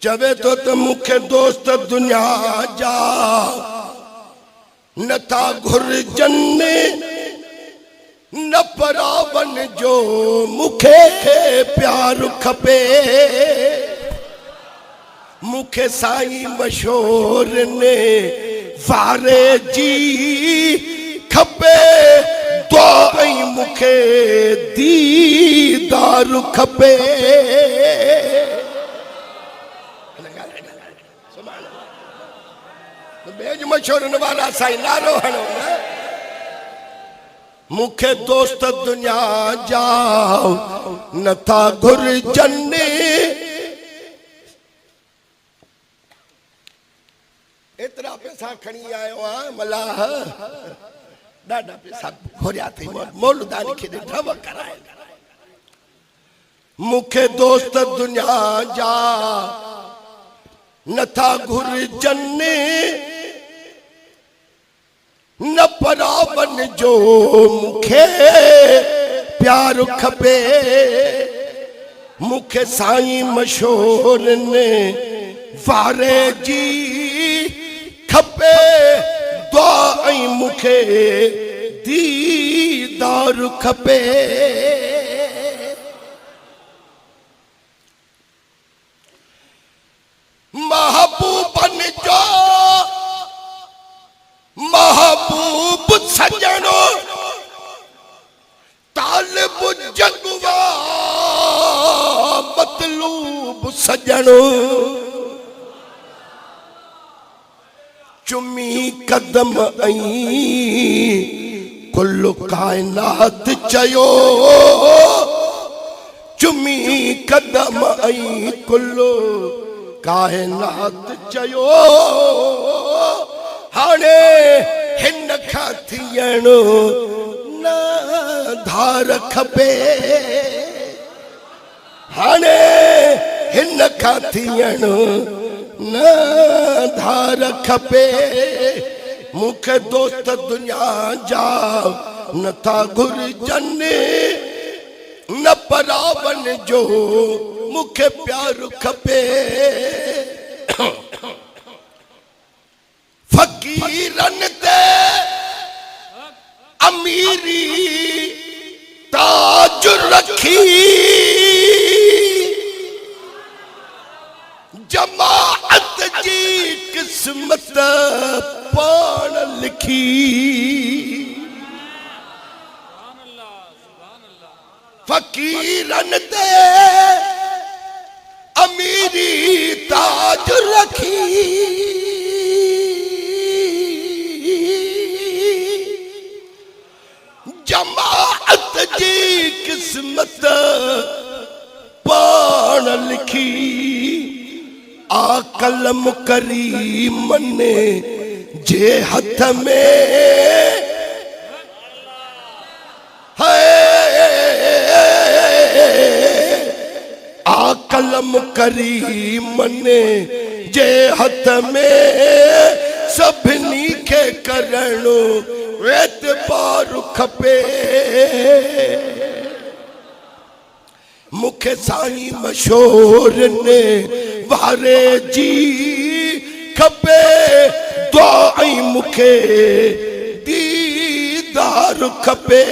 चवे तो मुखे दोस्त दुनिया जा नथा घुर जन्ने न परावन जो मुखे प्यार खपे मुखे साईं मशहूर ने वारे जी खपे दुआई मुखे दीदार खपे बेज मशहूर वाला साईं नारो हणो मुखे दोस्त दुनिया जाओ नथा घुर जन्ने एतरा पैसा खणी आयो आ मलाह डाडा पैसा घोरिया थी मौलदानी खे ढव कराए मुखे दोस्त दुनिया जा नथा घुर जन्ने न परावन जो मुखे प्यार खपे मुखे साईं मशहूर ने वारे जी खपे दुआई मुखे दीदार खपे महबूबन जो महबूब सजनो तालिब जगवा मतलूब सजनो चुमी कदम आई कुल कायनात चयो चुमी कदम आई कुल कायनात चयो हाणे हिन खां थियणो न धार खपे हाणे हिन खां थियणो न धार खपे मुखे दोस्त दुनिया जा नथा घुर जन्ने न परावन जो मुखे प्यार खपे फकीरन ते अमीरी ताज रखी जमाअत जी किस्मत पान लिखी फकीरन ते अमीरी ताज रखी जमाअत जी किस्मत पान लिखी आ कलम करी मने जे हथ में है आ कलम करी मने जे हथ में सभिनी के करणो एतबार खपे मुखे साईं मशहूर ने वारे जी खपे दुआई मुखे दीदार खपे